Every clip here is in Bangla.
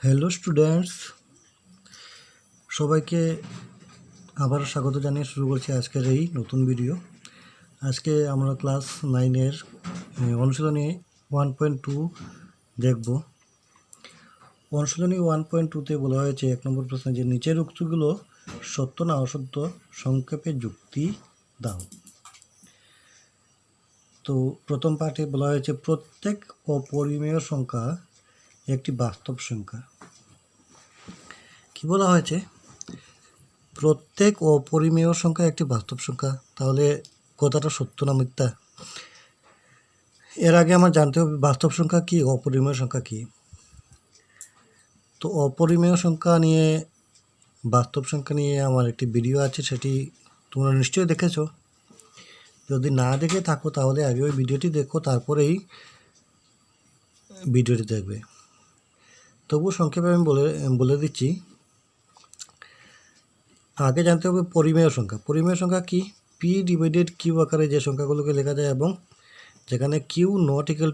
হ্যালো স্টুডেন্টস, সবাইকে আবার স্বাগত জানিয়ে শুরু করছি আজকের এই নতুন ভিডিও। আজকে আমরা ক্লাস 9-এর অনুশীলনী 1.2 দেখব। অনুশীলনী 1.2-তে বলা হয়েছে 1 নম্বর প্রশ্নে যে নিচের উক্তিগুলো সত্য না অসত্য সংক্ষেপে যুক্তি দাও। তো প্রথম পাঠে বলা হয়েছে প্রত্যেক অপরিমেয় সংখ্যা একটি বাস্তব সংখ্যা। কি বলা হয়েছে? প্রত্যেক অপরিমেয় সংখ্যা একটি বাস্তব সংখ্যা। তাহলে কথাটা সত্য না মিথ্যা? এর আগে আমার জানতে হবে বাস্তব সংখ্যা কি, অপরিমেয় সংখ্যা কি। তো অপরিমেয় সংখ্যা নিয়ে, বাস্তব সংখ্যা নিয়ে আমার একটি ভিডিও আছে, সেটি তোমরা নিশ্চয়ই দেখেছো। যদি না দেখে থাকো তাহলে আগে ওই ভিডিওটি দেখো, তারপরেই ভিডিওটি দেখবে। তবু সংক্ষেপে আমি বলে দিচ্ছি। আগে জানতে হবে পরিমেয় সংখ্যা। পরিমেয় সংখ্যা কি? পি ডিভাইডেড কিউ আকারে যে সংখ্যাগুলোকে লেখা যায় এবং যেখানে কিউ নট ইকুয়াল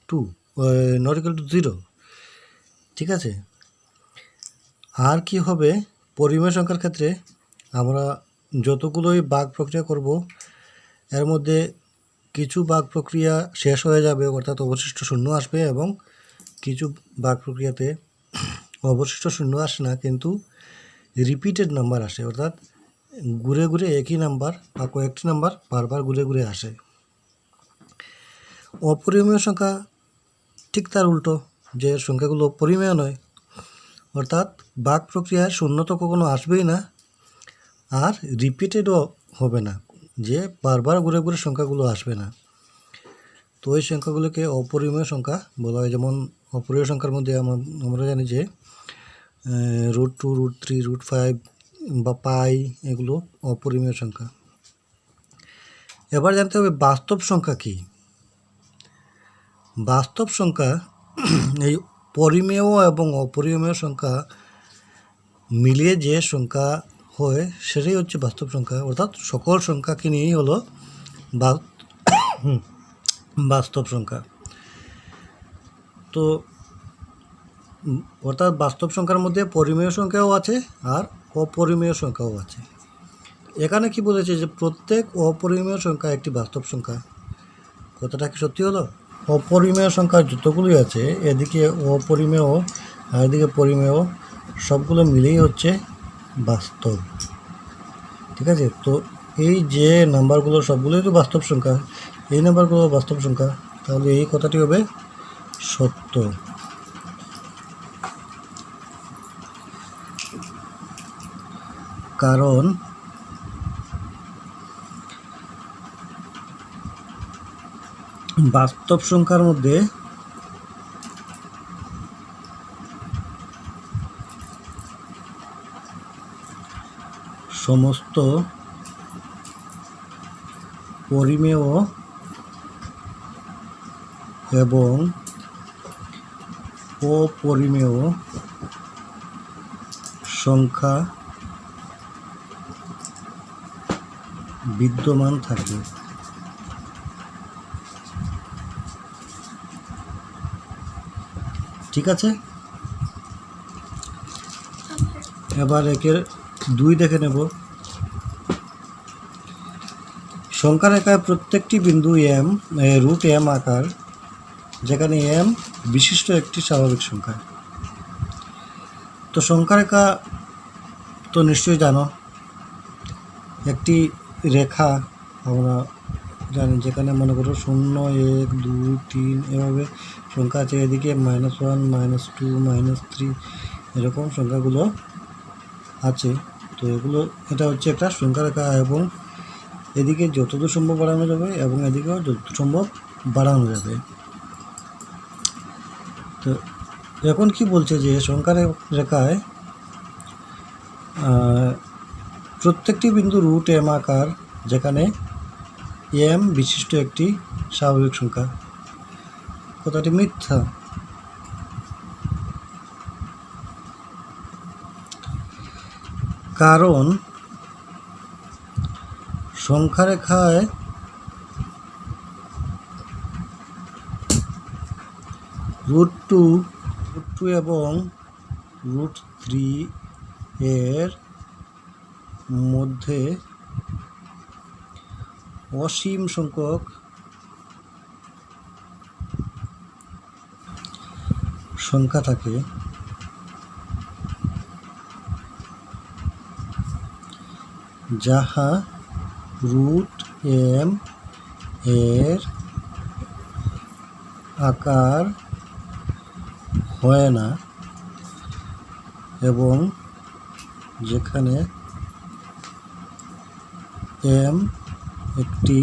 টু 0। ঠিক আছে। আর কি হবে? পরিমেয় সংখ্যার ক্ষেত্রে আমরা যতগুলোই ভাগ প্রক্রিয়া করব, এর মধ্যে কিছু ভাগ প্রক্রিয়া শেষ হয়ে যাবে, অর্থাৎ অবশিষ্ট শূন্য আসবে, এবং কিছু ভাগ প্রক্রিয়াতে অবশিষ্ট শূন্য আসে না, কিন্তু রিপিটেড নাম্বার আসে, অর্থাৎ ঘুরে ঘুরে একই নাম্বার বা কয়েকটি নাম্বার বারবার ঘুরে ঘুরে আসে। অপরিমেয় সংখ্যা ঠিক তার উল্টো, যে সংখ্যাগুলো পরিমেয় নয়, অর্থাৎ ভাগ প্রক্রিয়ায় শূন্য তো কখনো আসবেই না, আর রিপিটেডও হবে না, যে বারবার ঘুরে ঘুরে সংখ্যাগুলো আসবে না। তো ওই সংখ্যাগুলোকে অপরিমেয় সংখ্যা বলা হয়। যেমন অপরিমেয় সংখ্যার মধ্যে আমরা জানি যে √2, √3, √5 বা পাই, এগুলো অপরিমেয় সংখ্যা। এবার জানতে হবে বাস্তব সংখ্যা কি। বাস্তব সংখ্যা এই পরিমেয় এবং অপরিমেয় সংখ্যা মিলিয়ে যে সংখ্যা হয় সেটাই হচ্ছে বাস্তব সংখ্যা, অর্থাৎ সকল সংখ্যাকে নিয়েই হলো বাস্তব সংখ্যা। তো অর্থাৎ বাস্তব সংখ্যার মধ্যে পরিমেয় সংখ্যাও আছে আর অপরিমেয় সংখ্যাও আছে। এখানে কি বলেছে যে প্রত্যেক অপরিমেয় সংখ্যা একটি বাস্তব সংখ্যা। কথাটা কি সত্যি হলো? অপরিমেয় সংখ্যা যতগুলোই আছে, এদিকে অপরিমেয় আর এদিকে পরিমেয়, সবগুলো মিলেই হচ্ছে বাস্তব। ঠিক আছে। তো এই যে নাম্বারগুলো সবগুলোই তো বাস্তব সংখ্যা, এই নাম্বারগুলো বাস্তব সংখ্যা, তাহলে এই কথাটি হবে সত্য। কারণ বাস্তব সংখ্যার মধ্যে সমস্ত পরিমেয় এবং অপরিমেয় সংখ্যা বিদ্যমান থাকে। ঠিক আছে। এবার একের 2 দেখে নেব। সংখ্যা রেখায় প্রত্যেকটি বিন্দু √m আকার, যেখানে m বিশিষ্ট একটি স্বাভাবিক সংখ্যা। তো সংখ্যা রেখা তো নিশ্চয়ই জানো, একটি রেখা আমরা জানি, যেখানে মনে করো 0, 1, 2, 3 এভাবে সংখ্যা আছে, এদিকে -1, -2, -3 এরকম সংখ্যাগুলো আছে। তো এটা হচ্ছে একটা সংখ্যা রেখা, এবং এদিকে যতদূর সম্ভব বাড়ানো যাবে এবং এদিকেও যতদূর সম্ভব বাড়ানো যাবে। তো এখন কি বলছে যে সংখ্যা রেখায় প্রত্যেকটি বিন্দু √m আকার, যেখানে m বিশিষ্ট একটি স্বাভাবিক সংখ্যা। কথাটি মিথ্যা। কারণ সংখ্যা রেখায় √2 এবং √3 এর মধ্যে অসীম সংখ্যক সংখ্যা থাকে যাহা √m এর আকার হয় না এবং যেখানে m একটি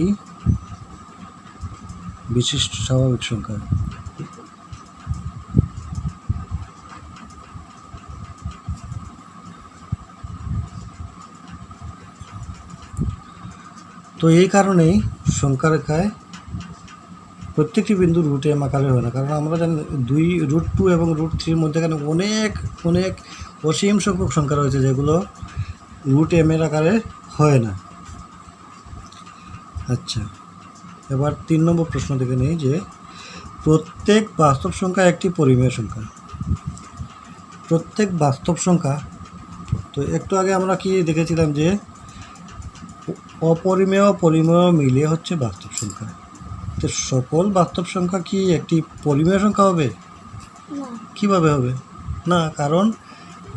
বিশিষ্ট স্বাভাবিক সংখ্যা। তো এই কারণেই সংখ্যা রেখায় প্রত্যেকটি বিন্দু √m আকারে হয় না, কারণ আমরা জানি √2 এবং √3 মধ্যে এখানে অনেক অনেক অসীম সংখ্যক সংখ্যা রয়েছে যেগুলো √m এর আকারে হয় না। আচ্ছা, এবার 3 নম্বর প্রশ্ন দেখে নেই যে প্রত্যেক বাস্তব সংখ্যা একটি পরিমেয় সংখ্যা। প্রত্যেক বাস্তব সংখ্যা, তো একটু আগে আমরা কি দেখেছিলাম যে অপরিমেয় পরিমেয় মিলিয়ে হচ্ছে বাস্তব সংখ্যা। তো সকল বাস্তব সংখ্যা কি একটি পরিমেয় সংখ্যা হবে? কিভাবে হবে? না, কারণ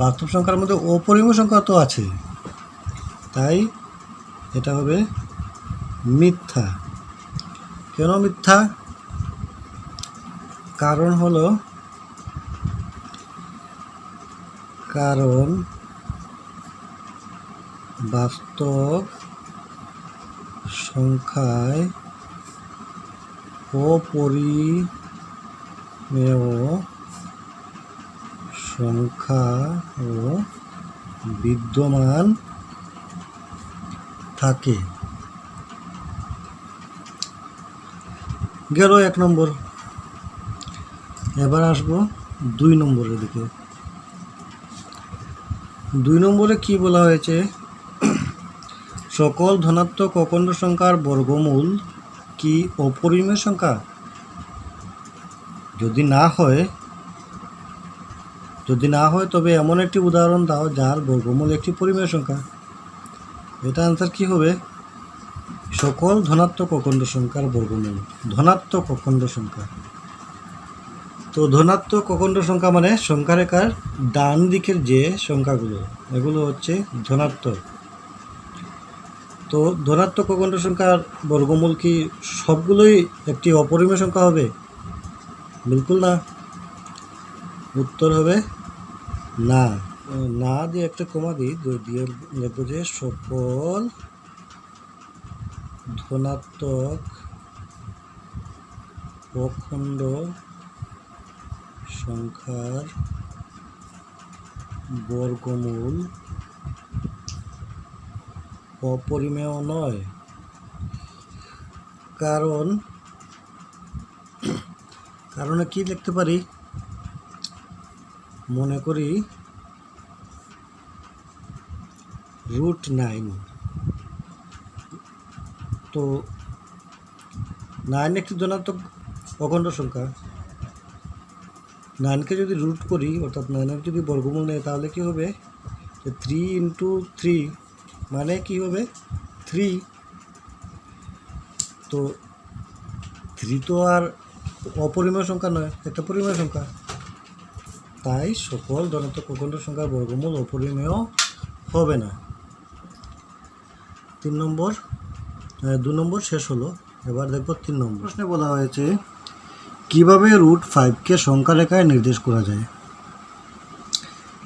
বাস্তব সংখ্যার মধ্যে অপরিমেয় সংখ্যা তো আছে, তাই এটা হবে মিথ্যা। কেন মিথ্যা? কারণ হলো বাস্তব সংখ্যায় অপরিমেয় সংখ্যাও বিদ্যমান থাকে। গেল 1 নম্বর। এবার আসবো 2 নম্বরের দিকে। 2 নম্বরে কি বলা হয়েছে? সকল ধনাত্মক অখণ্ড সংখ্যার বর্গমূল কি অপরিমেয় সংখ্যা? যদি না হয় তবে এমন একটি উদাহরণ দাও যার বর্গমূল একটি পরিমেয় সংখ্যা। এটা আনসার কি হবে? সকল ধনাত্মক অখণ্ড সংখ্যার বর্গমূল। ধনাত্মক অখণ্ড সংখ্যা, তো ধনাত্মক অখণ্ড সংখ্যা মানে সংখ্যা রেখার ডান দিকের যে সংখ্যাগুলো এগুলো হচ্ছে ধনাত্মক। তো ধনাত্মক অখণ্ড সংখ্যার বর্গমূল কি সবগুলোই একটি অপরিমেয় সংখ্যা হবে? বিলকুল না। উত্তর হবে না। না দিয়ে একটা কমা দিই, দিয়ে লিখবো যে সকল ধনাত্মক অখণ্ড সংখ্যার বর্গমূল অপরিমেয় নয়। কারণে কি লিখতে পারি? মনে করি √9, তো 9 একটি ধনাত্মক অখণ্ড সংখ্যা। 9কে যদি রুট করি, অর্থাৎ 9-এর যদি বর্গমূল নেই, তাহলে কি হবে? 3 × 3 মানে কি হবে? 3। তো 3 তো আর অপরিমেয় সংখ্যা নয়, একটা পরিমেয় সংখ্যা। তাই সকল ধনাত্মক অখণ্ড সংখ্যার বর্গমূল অপরিমেয় হবে না। 2 নম্বর শেষ হলো। এবার দেখব 3 নম্বর প্রশ্নে বলা হয়েছে কিভাবে √5কে সংখ্যা রেখায় নির্দেশ করা যায়।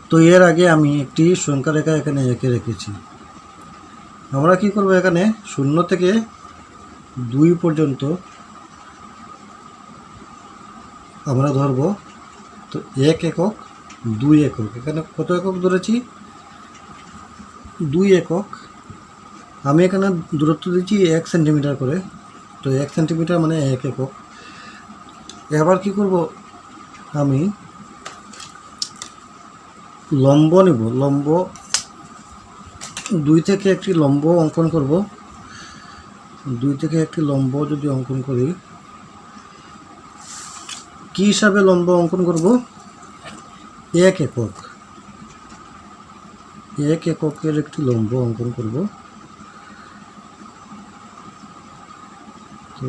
তো এর আগে আমি একটি সংখ্যা রেখা এখানে এঁকে রেখেছি। আমরা কি করব? এখানে 0 থেকে 2 পর্যন্ত আমরা ধরব। তো 1 একক, 2 একক, এখানে কত একক ধরেছি? 2 একক। আমি এখানে দূরত্ব দিচ্ছি 1 সেন্টিমিটার করে। তো 1 সেন্টিমিটার মানে 1 একক। এবার কি করব? আমি লম্ব নেব। লম্ব 2 থেকে একটি লম্ব অঙ্কন করব। 2 থেকে একটি লম্ব যদি অঙ্কন করি, কি হিসাবে লম্ব অঙ্কন করব? 1 একক। 1 এককের একটি লম্ব অঙ্কন করব। তো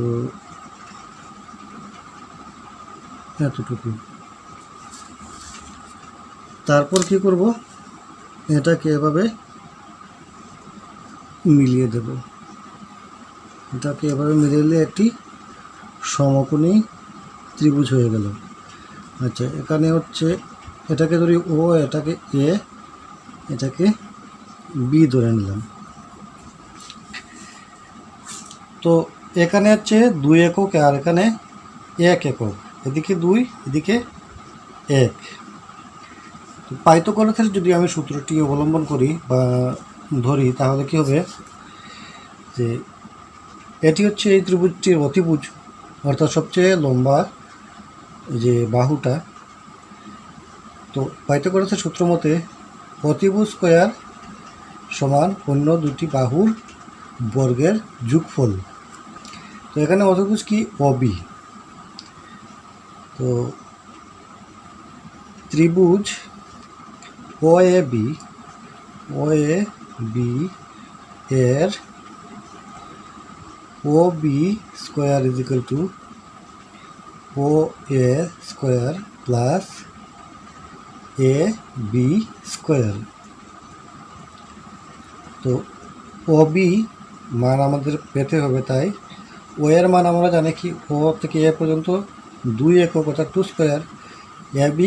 এতটুকু। তারপর কি করব, এটাকে এভাবে মিলিয়ে দেব। এটাকে এভাবে মিলিয়ে একটি সমকোণী ত্রিভুজ হয়ে গেল। আচ্ছা, এখানে হচ্ছে এটাকে ধরি ও, এটাকে এ, এটাকে বি ধরে নিলাম। তো এখানে হচ্ছে 2 একক আর এখানে 1 একক, এদিকে 2 এদিকে 1। পাইথাগোরাসের যদি আমি সূত্রটি অবলম্বন করি বা ধরি, তাহলে কি হবে যে এটি হচ্ছে এই ত্রিভুজটির অতিভুজ, অর্থাৎ সবচেয়ে লম্বা যে বাহুটা। তো পাইথাগোরাসের সূত্র মতে অতিভুজ স্কয়ার সমান অন্য দুটি বাহুর বর্গের যোগফল। তো এখানে অতিভুজ কি, অবি। তো ত্রিভুজ OAB এর OB square is equal to OA square plus AB square. তো OB মান আমাদের পেতে হবে, তাই ও এর মান আমরা জানি কি, ও থেকে এ পর্যন্ত 2 একক অর্থাৎ 2 স্কয়ার, AB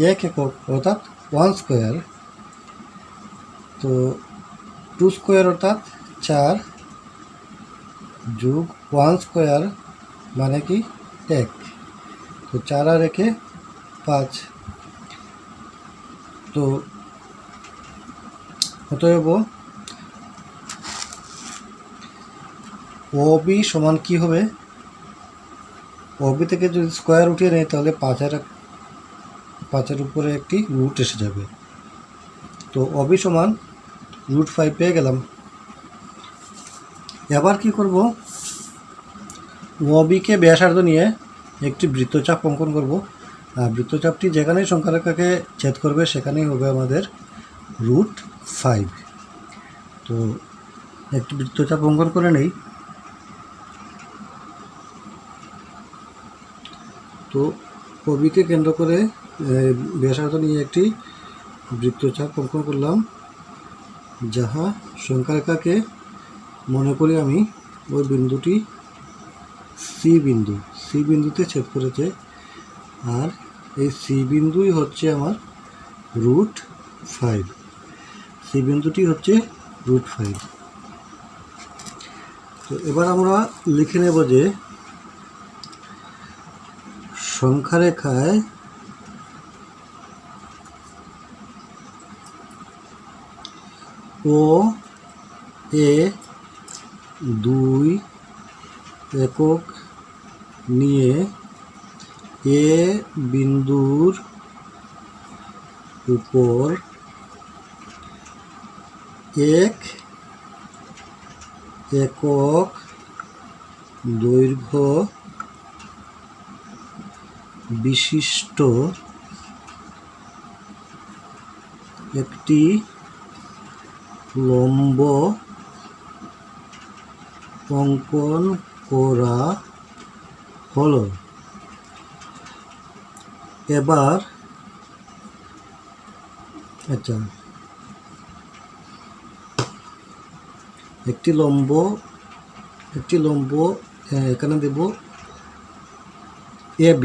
1 একক অর্থাৎ 1 স্কয়ার। তো 2 স্কয়ার অর্থাৎ 4 যোগ 1 স্কয়ার মানে কি 1। তো 4 আর 1 5। তো অতএব OB সমান কি হবে, OB থেকে যদি স্কয়ার উঠিয়ে নেই তাহলে 5-এর উপরে একটি রুট এসে যাবে। তো OB সমান √5 পেয়ে গেলাম। এবার কি করব, OBকে ব্যাসার্ধ নিয়ে একটি বৃত্তচাপ অঙ্কন করব। আর বৃত্তচাপটি যেখানেই সংখ্যারেখাকে ছেদ করবে সেখানেই হবে আমাদের √5। তো একটি বৃত্তচাপ অঙ্কন করে নেই। তো OBকে কেন্দ্র করে ব্যাসার্ধ নিয়ে একটি বৃত্তচাপ অঙ্কন করলাম, যাহা সংখ্যারেখাকে মনে করি আমি ওই বিন্দুটি সি বিন্দুতে ছেদ করেছে। আর এই সি বিন্দুই হচ্ছে আমার √5। সি বিন্দুটি হচ্ছে √5। তো এবার আমরা লিখে নেব যে সংখ্যারেখায় OA 2 একক নিয়ে এ বিন্দুর উপর 1 একক দৈর্ঘ্য বিশিষ্ট একটি লম্ব অঙ্কন করা হলো। এবার আচ্ছা, একটি লম্ব এখানে দেব AB,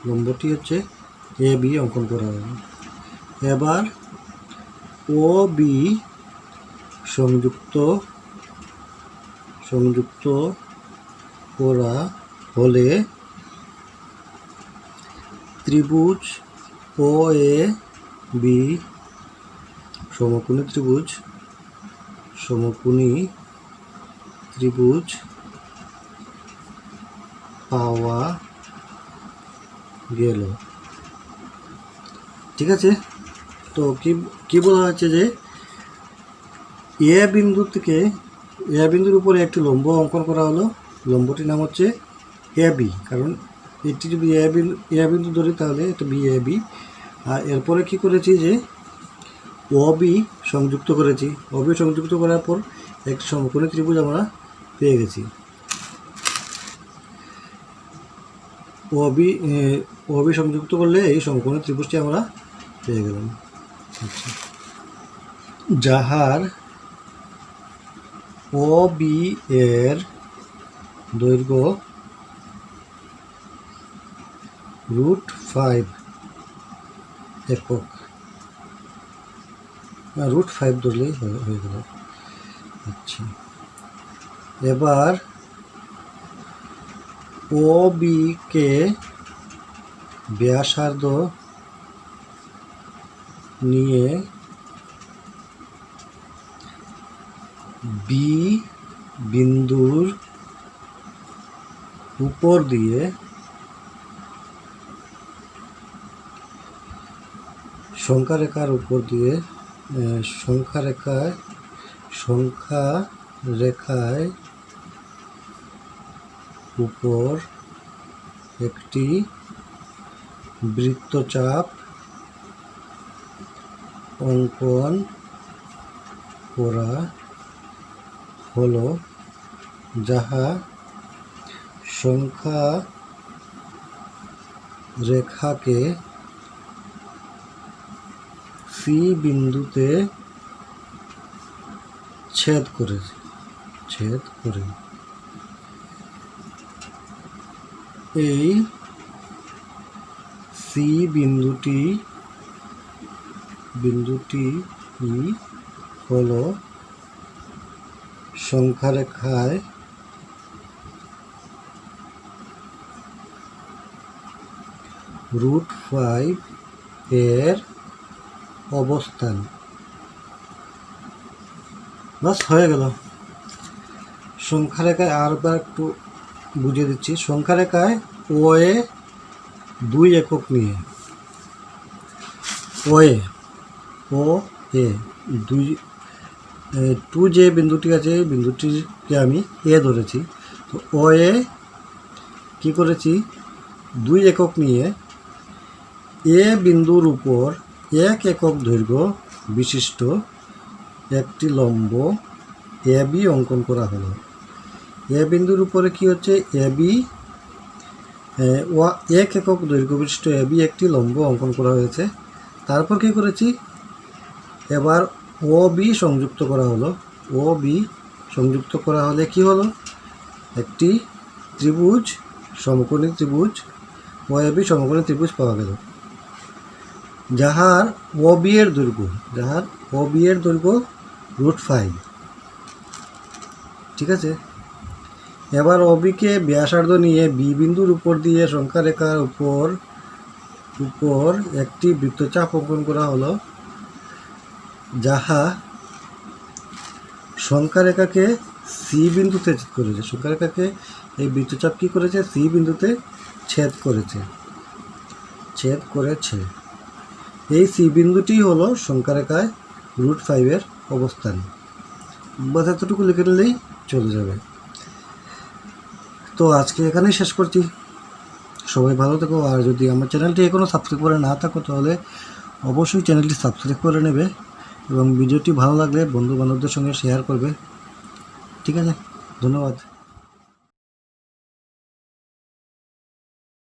লম্বটি হচ্ছে AB অঙ্কন করা হলো। এবার OB সংযুক্ত করা হলে ত্রিভুজ OAB সমকোণী ত্রিভুজ পাওয়া গেল। ঠিক আছে। তো কি বলা হচ্ছে যে এ বিন্দুর উপরে একটি লম্ব অঙ্কন করা হলো। লম্বটির নাম হচ্ছে AB, কারণ এটি যদি এ বিন্দু ধরি তাহলে এটা BAB। আর এরপরে কি করেছি যে OB সংযুক্ত করেছি। OB সংযুক্ত করার পর একটি সমকোণী ত্রিভুজ আমরা পেয়ে গেছি। OB সংযুক্ত করলে এই সমকোণী ত্রিভুজটি আমরা পেয়ে গেলাম। আচ্ছা, যাহার OB এর দৈর্ঘ্য √5 একক, √5 ধরলেই হয়ে গেল। আচ্ছা, এবার OB কে ব্যাসার্ধ নিয়ে B বিন্দুর উপর দিয়ে সংখ্যারেখার উপর দিয়ে সংখ্যারেখায় উপর একটি বৃত্তচাপ অঙ্কন করা হলো, যাহা সংখ্যারেখাকে C বিন্দুতে ছেদ করে এই C বিন্দুটি হলো সংখ্যারেখায় √5 এর অবস্থান। বাস হয়ে গেল। সংখ্যারেখায় আরবার একটু বুঝিয়ে দিচ্ছি। সংখ্যারেখায় OA 2 একক নিয়ে OA 2 যে বিন্দুটি আছে এই বিন্দুটিকে আমি A ধরেছি। তো OA কি করেছি, 2 একক নিয়ে A বিন্দুর উপর 1 একক দৈর্ঘ্য বিশিষ্ট একটি লম্ব AB অঙ্কন করা হলো। A বিন্দুর উপরে কি হচ্ছে, AB 1 একক দৈর্ঘ্য বিশিষ্ট AB একটি লম্ব অঙ্কন করা হয়েছে। তারপর কি করেছি, এবার OB সংযুক্ত করা হলো। OB সংযুক্ত করা হলে কি হলো, একটি ত্রিভুজ, সমকোণী ত্রিভুজ, OAB সমকোণী ত্রিভুজ পাওয়া গেল, যাহার OB এর দৈর্ঘ্য √5। ঠিক আছে, এবার OB কে ব্যাসার্ধ নিয়ে B বিন্দুর উপর দিয়ে সংখ্যারেখার উপর একটি বৃত্তচাপ অঙ্কন করা হলো, যাহা সংখ্যারেখাকে C বিন্দুতে ছেদ করেছে। সংখ্যারেখাকে এই বৃত্তচাপ কি করেছে, C বিন্দুতে ছেদ করেছে। এই C বিন্দুটি হলো সংখ্যারেখায় √5 এর অবস্থান। বাস এতটুকু লিখে নিলেই চলে যাবে। তো আজকে এখানেই শেষ করছি। সবাই ভালো থেকো। আর যদি আমার চ্যানেলটি এখনও সাবস্ক্রাইব করে না থাকো তাহলে অবশ্যই চ্যানেলটি সাবস্ক্রাইব করে নেবে এবং ভিডিওটি ভালো লাগলে বন্ধু বান্ধবদের সঙ্গে শেয়ার করবে। ঠিক আছে, ধন্যবাদ।